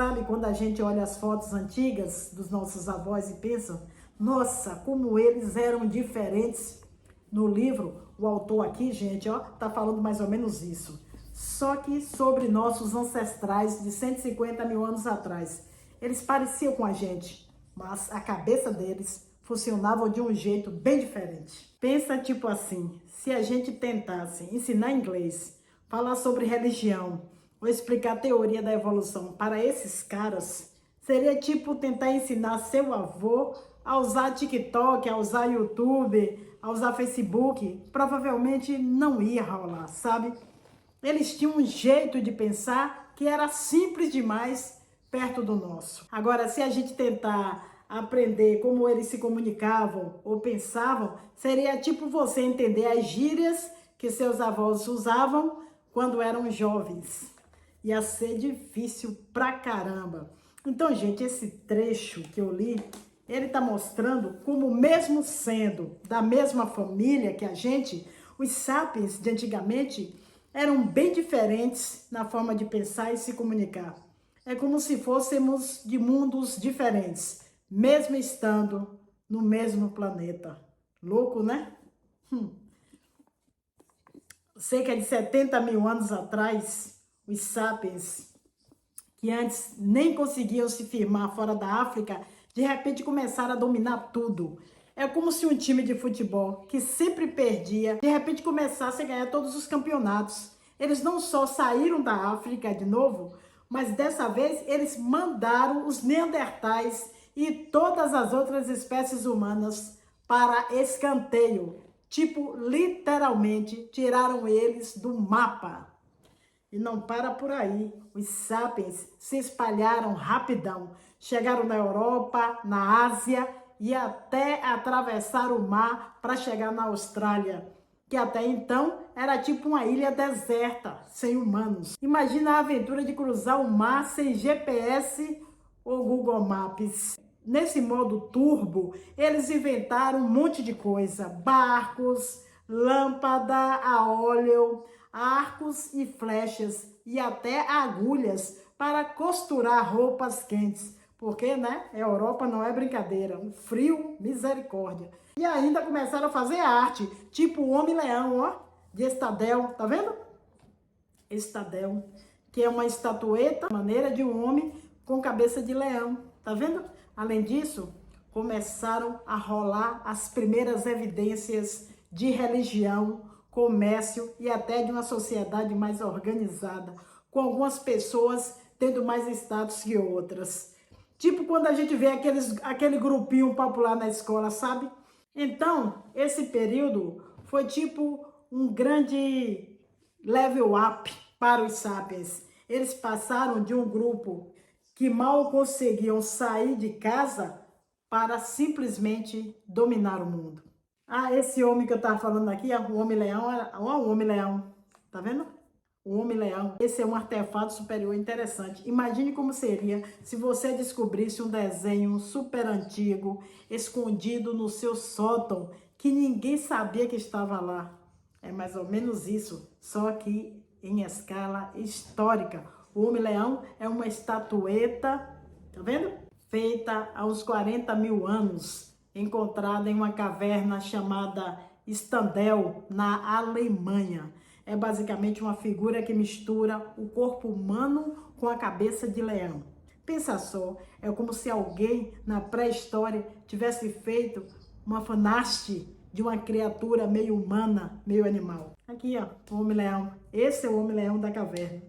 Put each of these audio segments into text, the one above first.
Sabe quando a gente olha as fotos antigas dos nossos avós e pensa, nossa, como eles eram diferentes. No livro, o autor aqui, gente, ó, tá falando mais ou menos isso. Só que sobre nossos ancestrais de 150 mil anos atrás. Eles pareciam com a gente, mas a cabeça deles funcionava de um jeito bem diferente. Pensa tipo assim, se a gente tentasse ensinar inglês, falar sobre religião, ou explicar a teoria da evolução para esses caras, seria tipo tentar ensinar seu avô a usar TikTok, a usar YouTube, a usar Facebook. Provavelmente não ia rolar, sabe? Eles tinham um jeito de pensar que era simples demais perto do nosso. Agora, se a gente tentar aprender como eles se comunicavam ou pensavam, seria tipo você entender as gírias que seus avós usavam quando eram jovens. Ia ser difícil pra caramba. Então, gente, esse trecho que eu li, ele tá mostrando como mesmo sendo da mesma família que a gente, os sapiens de antigamente eram bem diferentes na forma de pensar e se comunicar. É como se fôssemos de mundos diferentes, mesmo estando no mesmo planeta. Louco, né? Cerca de 70 mil anos atrás, os sapiens, que antes nem conseguiam se firmar fora da África, de repente começaram a dominar tudo. É como se um time de futebol que sempre perdia, de repente começasse a ganhar todos os campeonatos. Eles não só saíram da África de novo, mas dessa vez eles mandaram os neandertais e todas as outras espécies humanas para escanteio. Tipo, literalmente tiraram eles do mapa. E não para por aí. Os sapiens se espalharam rapidão. Chegaram na Europa, na Ásia e até atravessaram o mar para chegar na Austrália, que até então era tipo uma ilha deserta, sem humanos. Imagina a aventura de cruzar o mar sem GPS ou Google Maps. Nesse modo turbo, eles inventaram um monte de coisa. Barcos, lâmpada a óleo, arcos e flechas e até agulhas para costurar roupas quentes. Porque, né, a Europa não é brincadeira, um frio, misericórdia. E ainda começaram a fazer arte, tipo o Homem-Leão, ó, de Estadel, tá vendo? Estadel, que é uma estatueta, maneira de um homem com cabeça de leão, tá vendo? Além disso, começaram a rolar as primeiras evidências de religião, comércio e até de uma sociedade mais organizada, com algumas pessoas tendo mais status que outras. Tipo quando a gente vê aquele grupinho popular na escola, sabe? Então, esse período foi tipo um grande level up para os sapiens. Eles passaram de um grupo que mal conseguiam sair de casa para simplesmente dominar o mundo. Ah, esse homem que eu estava falando aqui, o Homem-Leão, o Homem-Leão, tá vendo? O Homem-Leão. Esse é um artefato superior interessante. Imagine como seria se você descobrisse um desenho super antigo, escondido no seu sótão, que ninguém sabia que estava lá. É mais ou menos isso, só que em escala histórica. O Homem-Leão é uma estatueta, tá vendo? Feita há uns 40 mil anos, encontrada em uma caverna chamada Stendal, na Alemanha. É basicamente uma figura que mistura o corpo humano com a cabeça de leão. Pensa só, é como se alguém na pré-história tivesse feito uma fanaste de uma criatura meio humana, meio animal. Aqui, ó, o Homem-Leão. Esse é o Homem-Leão da caverna.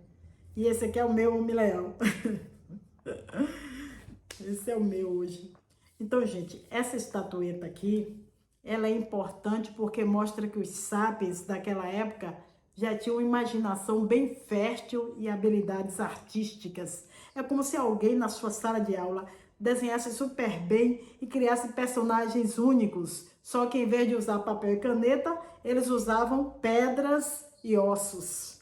E esse aqui é o meu Homem-Leão. Esse é o meu hoje. Então, gente, essa estatueta aqui, ela é importante porque mostra que os sapiens daquela época já tinham uma imaginação bem fértil e habilidades artísticas. É como se alguém na sua sala de aula desenhasse super bem e criasse personagens únicos. Só que em vez de usar papel e caneta, eles usavam pedras e ossos.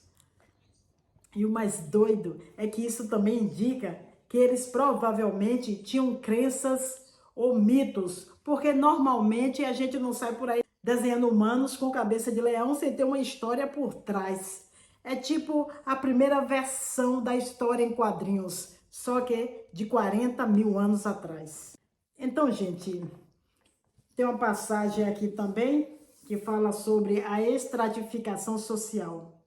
E o mais doido é que isso também indica que eles provavelmente tinham crenças ou mitos, porque normalmente a gente não sai por aí desenhando humanos com cabeça de leão sem ter uma história por trás. É tipo a primeira versão da história em quadrinhos. só que de 40 mil anos atrás. Então, gente, tem uma passagem aqui também que fala sobre a estratificação social.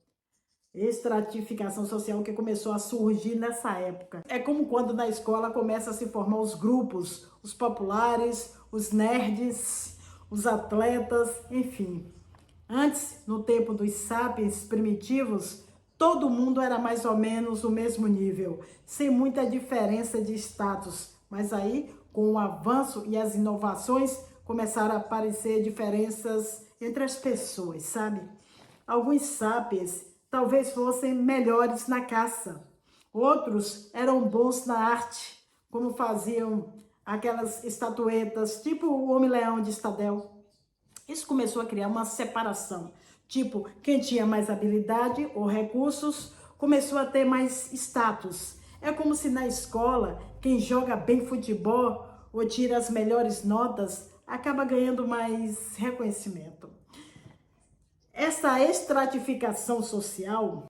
Estratificação social que começou a surgir nessa época. É como quando na escola começa a se formar os grupos, os populares, os nerds, os atletas, enfim. Antes, no tempo dos sapiens primitivos, todo mundo era mais ou menos do mesmo nível, sem muita diferença de status. Mas aí, com o avanço e as inovações, começaram a aparecer diferenças entre as pessoas, sabe? Alguns sapiens talvez fossem melhores na caça. Outros eram bons na arte, como faziam aquelas estatuetas, tipo o Homem-Leão de Stadel. Isso começou a criar uma separação. Tipo, quem tinha mais habilidade ou recursos começou a ter mais status. É como se na escola, quem joga bem futebol ou tira as melhores notas acaba ganhando mais reconhecimento. Essa estratificação social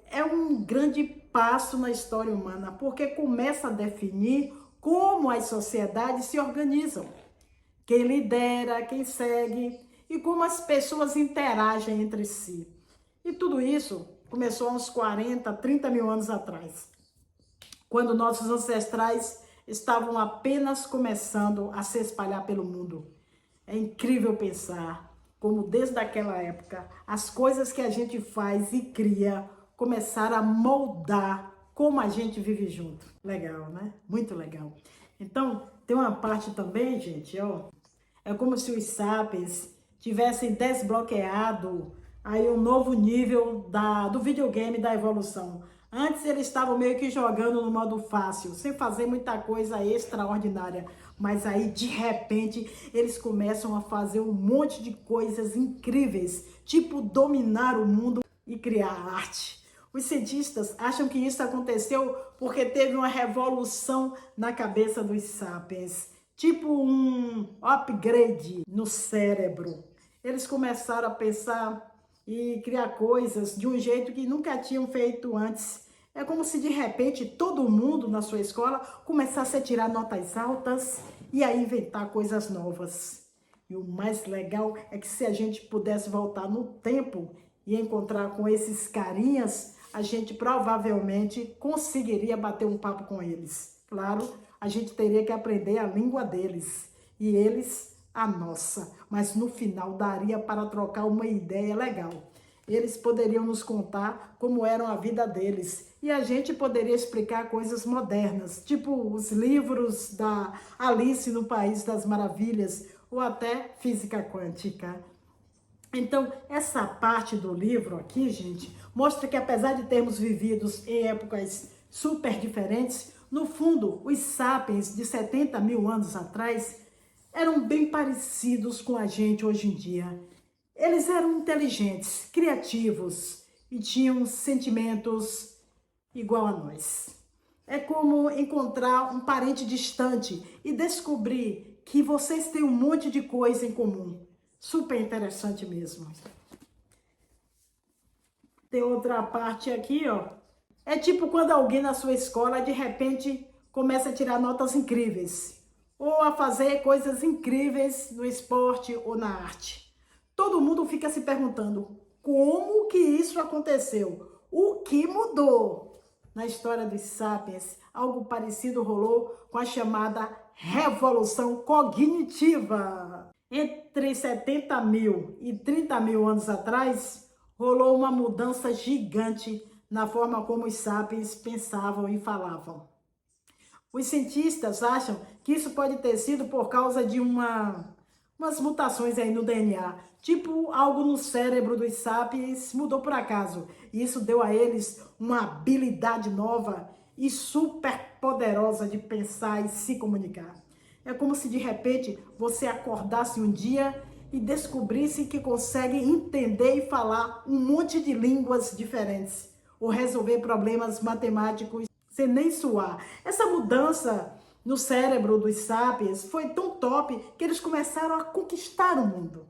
é um grande passo na história humana, porque começa a definir como as sociedades se organizam, quem lidera, quem segue e como as pessoas interagem entre si. E tudo isso começou há uns 40, 30 mil anos atrás, quando nossos ancestrais estavam apenas começando a se espalhar pelo mundo. É incrível pensar como desde aquela época as coisas que a gente faz e cria começaram a moldar como a gente vive junto. Legal, né? Muito legal. Então, tem uma parte também, gente, ó. É como se os sapiens tivessem desbloqueado aí um novo nível do videogame da evolução. Antes eles estavam meio que jogando no modo fácil, sem fazer muita coisa extraordinária. Mas aí, de repente, eles começam a fazer um monte de coisas incríveis, tipo dominar o mundo e criar arte. Os cientistas acham que isso aconteceu porque teve uma revolução na cabeça dos sapiens, tipo um upgrade no cérebro. Eles começaram a pensar e criar coisas de um jeito que nunca tinham feito antes. É como se de repente todo mundo na sua escola começasse a tirar notas altas e a inventar coisas novas. E o mais legal é que se a gente pudesse voltar no tempo e encontrar com esses carinhas, a gente provavelmente conseguiria bater um papo com eles. Claro, a gente teria que aprender a língua deles e eles a nossa, mas no final daria para trocar uma ideia legal. Eles poderiam nos contar como era a vida deles e a gente poderia explicar coisas modernas, tipo os livros da Alice no País das Maravilhas ou até física quântica. Então, essa parte do livro aqui, gente, mostra que apesar de termos vivido em épocas super diferentes, no fundo, os sapiens de 70 mil anos atrás eram bem parecidos com a gente hoje em dia. Eles eram inteligentes, criativos e tinham sentimentos igual a nós. É como encontrar um parente distante e descobrir que vocês têm um monte de coisa em comum. Super interessante mesmo. Tem outra parte aqui, ó. É tipo quando alguém na sua escola, de repente, começa a tirar notas incríveis. Ou a fazer coisas incríveis no esporte ou na arte. Todo mundo fica se perguntando, como que isso aconteceu? O que mudou? Na história dos sapiens, algo parecido rolou com a chamada revolução cognitiva. Entre 70 mil e 30 mil anos atrás, rolou uma mudança gigante na forma como os sapiens pensavam e falavam. Os cientistas acham que isso pode ter sido por causa de umas mutações aí no DNA. Tipo, algo no cérebro dos sapiens mudou por acaso. E isso deu a eles uma habilidade nova e super poderosa de pensar e se comunicar. É como se de repente você acordasse um dia e descobrisse que consegue entender e falar um monte de línguas diferentes. Ou resolver problemas matemáticos sem nem suar. Essa mudança no cérebro dos sapiens foi tão top que eles começaram a conquistar o mundo.